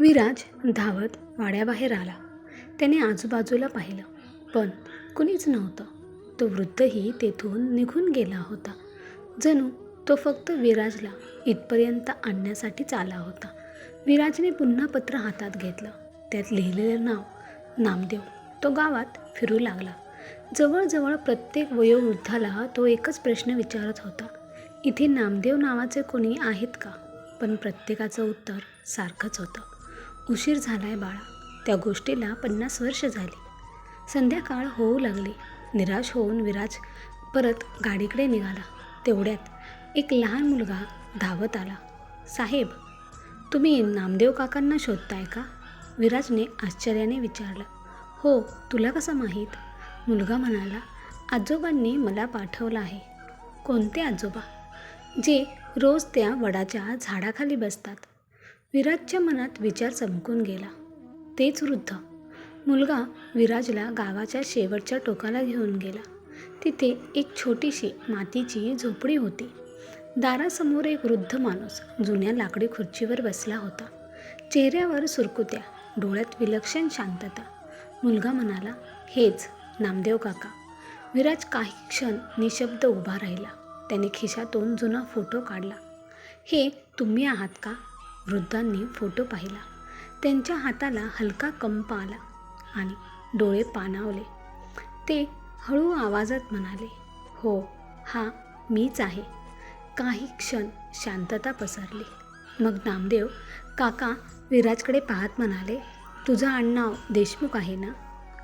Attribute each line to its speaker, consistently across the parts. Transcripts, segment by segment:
Speaker 1: विराज धावत वाड्याबाहेर आला. त्याने आजूबाजूला पाहिलं, पण कुणीच नव्हतं. तो वृद्धही तेथून निघून गेला होता. जणू तो फक्त विराजला इथपर्यंत आणण्यासाठीच आला होता. विराजने पुन्हा पत्र हातात घेतलं. त्यात लिहिलेलं नाव नामदेव. तो गावात फिरू लागला. जवळजवळ प्रत्येक वयोवृद्धाला तो एकच प्रश्न विचारत होता, इथे नामदेव नावाचे कोणी आहेत का? पण प्रत्येकाचं उत्तर सारखंच होतं, उशीर झालाय बाळा. त्या गोष्टीला 50 वर्ष झाली. संध्याकाळ होऊ लागली. निराश होऊन विराज परत गाडीकडे निघाला. तेवढ्यात एक लहान मुलगा धावत आला. साहेब, तुम्ही नामदेव काकांना शोधताय का? विराजने आश्चर्याने विचारलं. हो, तुला कसं माहीत? मुलगा म्हणाला, आजोबांनी मला पाठवलं आहे. कोणते आजोबा? जे रोज त्या वडाच्या झाडाखाली बसतात. विराजच्या मनात विचार चमकून गेला. तेच वृद्ध. मुलगा विराजला गावाच्या शेवटच्या टोकाला घेऊन गेला. तिथे एक छोटीशी मातीची झोपडी होती. दारासमोर एक वृद्ध माणूस जुन्या लाकडी खुर्चीवर बसला होता. चेहऱ्यावर सुरकुत्या, डोळ्यात विलक्षण शांतता. मुलगा म्हणाला, हेच नामदेव काका. विराज काही क्षण निशब्द उभा राहिला. त्याने खिशातून जुना फोटो काढला. हे तुम्ही आहात का? वृद्धांनी फोटो पाहिला. त्यांच्या हाताला हलका कंप आला आणि डोळे पाणावले. ते हळू आवाजात म्हणाले, हो, हा मीच आहे. काही क्षण शांतता पसरली. मग नामदेव काका विराजकडे पाहत म्हणाले, तुझं आडनाव देशमुख आहे ना?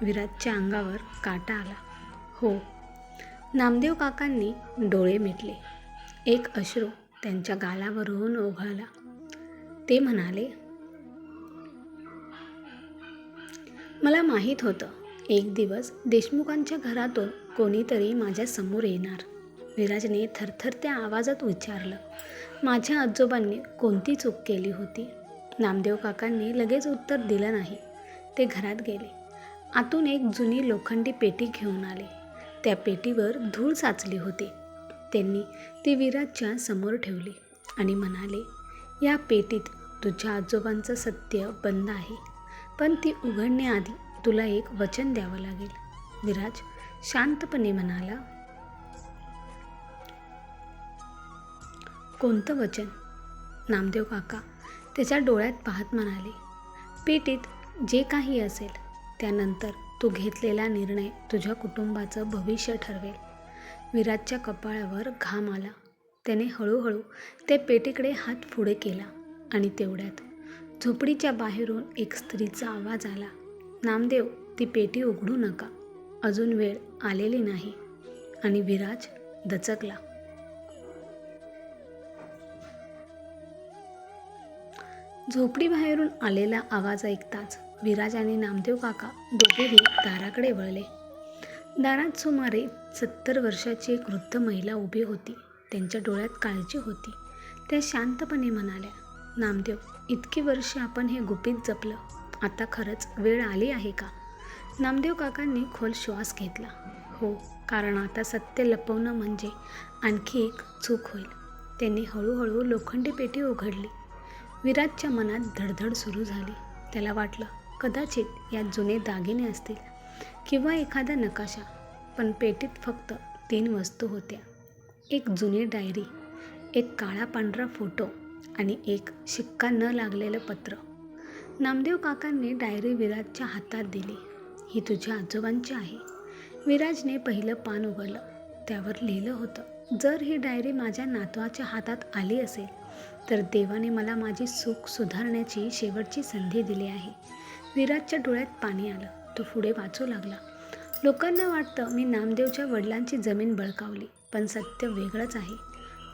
Speaker 1: विराजच्या अंगावर काटा आला. हो. नामदेव काकांनी डोळे मिटले. एक अश्रू त्यांच्या गालावरून ओघळला. ते म्हणाले, मला माहीत होतं एक दिवस देशमुखांच्या घरातून कोणीतरी माझ्या समोर येणार. विराजने थरथरत्या आवाजात विचारलं, माझ्या आजोबांनी कोणती चूक केली होती? नामदेव काकांनी लगेच उत्तर दिलं नाही. ते घरात गेले. आतून एक जुनी लोखंडी पेटी घेऊन आले. त्या पेटीवर धूळ साचली होती. त्यांनी ती विराजच्या समोर ठेवली आणि म्हणाले, या पेटीत तुझ्या आजोबांचं सत्य बंद आहे, पण ती उघडण्याआधी तुला एक वचन द्यावं लागेल. विराज शांतपणे म्हणाला, कोणतं वचन? नामदेव काका त्याच्या डोळ्यात पाहत म्हणाले, पेटीत जे काही असेल त्यानंतर तू घेतलेला निर्णय तुझ्या कुटुंबाचं भविष्य ठरवेल. विराजच्या कपाळावर घाम आला. त्याने हळूहळू त्या पेटीकडे हात पुढे केला आणि तेवढ्यात झोपडीच्या बाहेरून एक स्त्रीचा आवाज आला, नामदेव, ती पेटी उघडू नका, अजून वेळ आलेली नाही. आणि विराज दचकला. झोपडीबाहेरून आलेला आवाज ऐकताच विराज आणि नामदेव काका दोघेही दाराकडे वळले. दारात सुमारे 70 वर्षाची एक वृद्ध महिला उभी होती. त्यांच्या डोळ्यात काळजी होती. त्या शांतपणे म्हणाल्या, नामदेव, इतकी वर्षे आपण हे गुपित जपलं, आता खरंच वेळ आली आहे का? नामदेव काकांनी खोल श्वास घेतला. हो, कारण आता सत्य लपवणं म्हणजे आणखी एक चूक होईल. त्यांनी हळूहळू लोखंडी पेटी उघडली. विराजच्या मनात धडधड सुरू झाली. त्याला वाटलं, कदाचित यात जुने दागिने असतील किंवा एखादा नकाशा. पण पेटीत फक्त 3 वस्तू होत्या. एक जुनी डायरी, एक काळा पांढरा फोटो आणि एक शिक्का न लागलेलं पत्र. नामदेव काकांनी डायरी विराजच्या हातात दिली. ही तुझ्या आजोबांची आहे. विराजने पहिलं पान उघडलं. त्यावर लिहिलं होतं, जर ही डायरी माझ्या नातवाच्या हातात आली असेल तर देवाने मला माझी चूक सुधारण्याची शेवटची संधी दिली आहे. विराजच्या डोळ्यात पाणी आलं. तो पुढे वाचू लागला. लोकांना वाटतं मी नामदेवच्या वडिलांची जमीन बळकावली, पण सत्य वेगळंच आहे.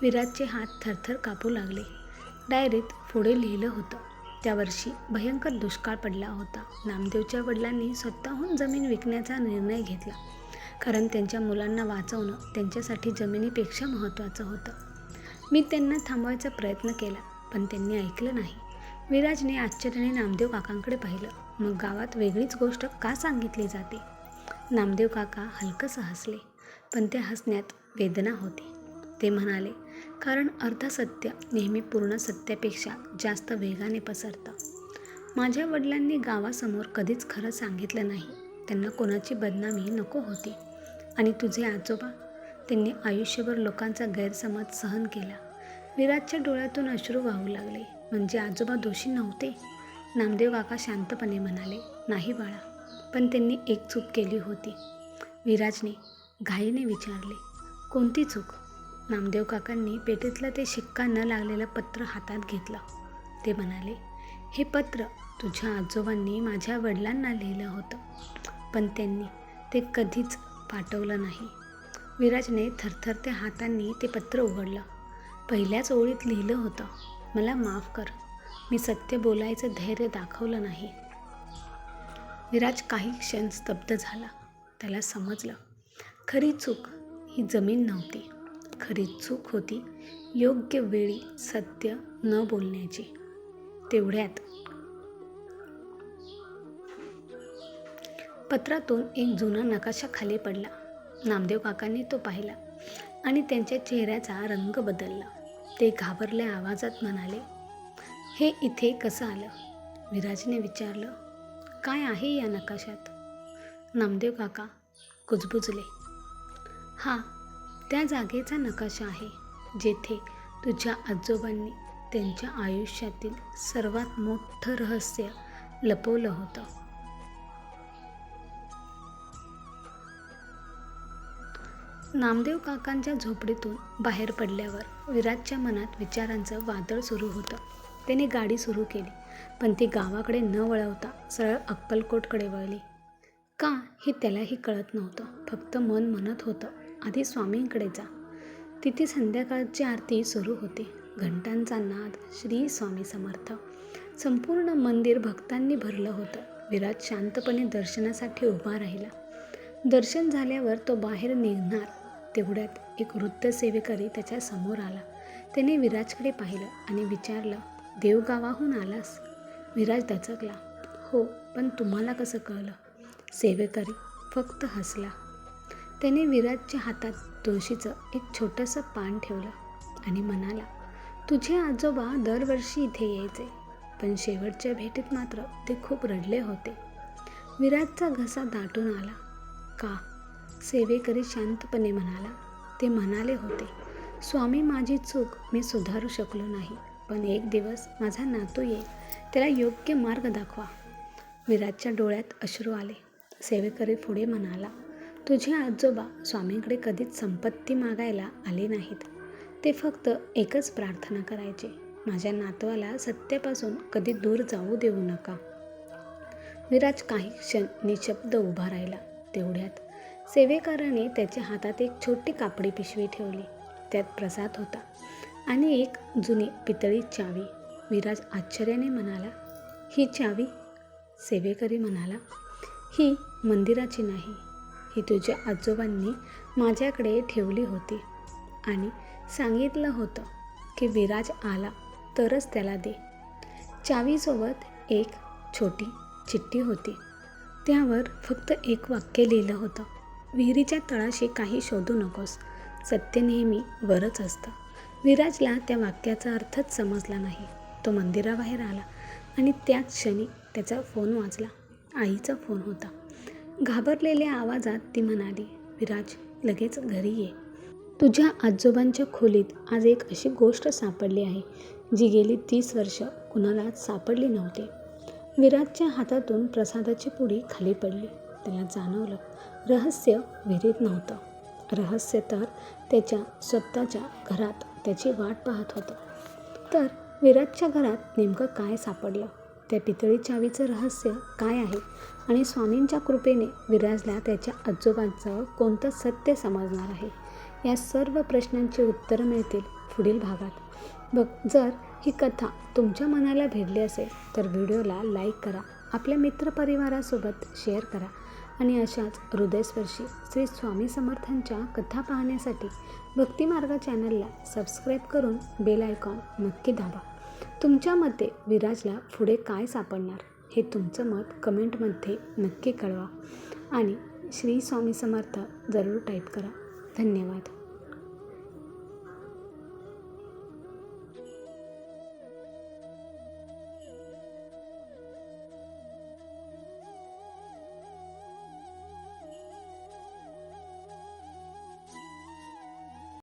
Speaker 1: विराजचे हात थरथर कापू लागले. डायरीत पुढे लिहिलं होतं, त्या वर्षी भयंकर दुष्काळ पडला होता. नामदेवच्या वडिलांनी स्वतःहून जमीन विकण्याचा निर्णय घेतला, कारण त्यांच्या मुलांना वाचवणं त्यांच्यासाठी जमिनीपेक्षा महत्त्वाचं होतं. मी त्यांना थांबवायचा प्रयत्न केला, पण त्यांनी ऐकलं नाही. विराजने आश्चर्याने नामदेव काकांकडे पाहिलं. मग गावात वेगळीच गोष्ट का सांगितली जाते? नामदेव काका हलकंसं हसले, पण त्या हसण्यात वेदना होती. ते म्हणाले, कारण अर्ध सत्य नेहमी पूर्ण सत्यापेक्षा जास्त वेगाने पसरतं. माझ्या वडिलांनी गावासमोर कधीच खरं सांगितलं नाही. त्यांना कोणाची बदनामी नको होती. आणि तुझे आजोबा, त्यांनी आयुष्यभर लोकांचा गैरसमज सहन केला. विराजच्या डोळ्यातून अश्रू वाहू लागले. म्हणजे आजोबा दोषी नव्हते? नामदेव काका शांतपणे म्हणाले, नाही बाळा, पण त्यांनी एक चूक केली होती. विराजने घाईने विचारले, कोणती चूक? नामदेव काकांनी पेटीतलं ते शिक्का न लागलेलं पत्र हातात घेतलं. ते म्हणाले, हे पत्र तुझ्या आजोबांनी माझ्या वडिलांना लिहिलं होतं, पण त्यांनी ते कधीच पाठवलं नाही. विराजने थरथरत्या हातांनी ते पत्र उघडलं. पहिल्याच ओळीत लिहिलं होतं, मला माफ कर, मी सत्य बोलायचं धैर्य दाखवलं नाही. विराज काही क्षण स्तब्ध झाला. त्याला समजलं, खरी चूक ही जमीन नव्हती. खरी चूक होती योग्य वेळी सत्य न बोलण्याची. तेवढ्यात पत्रातून एक जुना नकाशा खाली पडला. नामदेव काकांनी तो पाहिला आणि त्यांच्या चेहऱ्याचा रंग बदलला. ते घाबरल्या आवाजात म्हणाले, हे इथे कसं आलं? विराजने विचारलं, काय आहे या नकाशात? नामदेव काका कुजबुजले, हा त्या जागेचा नकाशा आहे जेथे तुझ्या आजोबांनी त्यांच्या आयुष्यातील सर्वात मोठं रहस्य लपवलं होतं. नामदेव काकांच्या झोपडीतून बाहेर पडल्यावर विराजच्या मनात विचारांचं वादळ सुरू होतं. त्याने गाडी सुरू केली, पण ती गावाकडे न वळवता सरळ अक्कलकोटकडे वळली. का हे त्यालाही कळत नव्हतं. फक्त मन म्हणत होतं, आधी स्वामींकडे जा. तिथे संध्याकाळची आरती सुरू होती. घंटांचा नाद, श्री स्वामी समर्थ. संपूर्ण मंदिर भक्तांनी भरलं होतं. विराज शांतपणे दर्शनासाठी उभा राहिला. दर्शन झाल्यावर तो बाहेर निघणार तेवढ्यात एक वृद्ध सेवेकरी त्याच्या समोर आला. त्याने विराजकडे पाहिलं आणि विचारलं, देवगावाहून आलास? विराज दचकला, हो, पण तुम्हाला कसं कळलं? सेवेकरी फक्त हसला. त्याने विराजच्या हातात तुळशीचं एक छोटंसं पान ठेवलं आणि म्हणाला, तुझे आजोबा दरवर्षी इथे यायचे, पण शेवटच्या भेटीत मात्र ते खूप रडले होते. विराजचा घसा दाटून आला. का? सेवेकरी शांतपणे म्हणाला, ते म्हणाले होते, स्वामी, माझी चूक मी सुधारू शकलो नाही, पण एक दिवस माझा नातू येईल, त्याला योग्य मार्ग दाखवा. विराजच्या डोळ्यात अश्रू आले. सेवेकरी पुढे म्हणाला, तुझे आजोबा स्वामींकडे कधीच संपत्ती मागायला आले नाहीत. ते फक्त एकच प्रार्थना करायचे, माझ्या नातवाला सत्यापासून कधी दूर जाऊ देऊ नका. विराज काही क्षण निशब्द उभा राहिला. तेवढ्यात सेवेकराने त्याच्या हातात एक छोटी कापडी पिशवी ठेवली. त्यात प्रसाद होता आणि एक जुनी पितळी चावी. विराज आश्चर्याने म्हणाला, ही चावी? सेवेकरी म्हणाला, ही मंदिराची नाही, ही तुझ्या आजोबांनी माझ्याकडे ठेवली होती आणि सांगितलं होतं की विराज आला तरच त्याला दे. चावीसोबत एक छोटी चिठ्ठी होती. त्यावर फक्त एक वाक्य लिहिलं होतं, विहिरीच्या तळाशी काही शोधू नकोस, सत्य नेहमी वरच असतं. विराजला त्या वाक्याचा अर्थच समजला नाही. तो मंदिराबाहेर आला आणि त्याच क्षणी त्याचा फोन वाजला. आईचा फोन होता. घाबरलेल्या आवाजात ती म्हणाली, विराज, लगेच घरी ये. तुझ्या आजोबांच्या खोलीत आज एक अशी गोष्ट सापडली आहे जी गेली 30 वर्ष कुणालाच सापडली नव्हती. विराजच्या हातातून प्रसादाची पुडी खाली पडली. त्याला जाणवलं, रहस्य विहिरीत नव्हतं. रहस्य तर त्याच्या स्वतःच्या घरात त्याची वाट पाहत होतं. तर विराजच्या घरात नेमकं काय सापडलं? त्या पितळी चावीचं रहस्य काय आहे? आणि स्वामींच्या कृपेने विराजला त्याच्या आजोबांचं कोणतं सत्य समजणार आहे? या सर्व प्रश्नांची उत्तरं मिळतील पुढील भागात. जर ही कथा तुमच्या मनाला भिडली असेल तर व्हिडिओला लाईक करा, आपल्या मित्रपरिवारासोबत शेअर करा आणि अशाच हृदयस्पर्शी श्री स्वामी समर्थांच्या कथा पाहण्यासाठी भक्तिमार्ग चॅनलला सबस्क्राईब करून बेल आयकॉन नक्की दाबा. तुमच्या मते विराजला पुढे काय सापडणार हे तुमचं मत कमेंटमध्ये नक्की कळवा आणि श्री स्वामी समर्थ जरूर टाईप करा. धन्यवाद.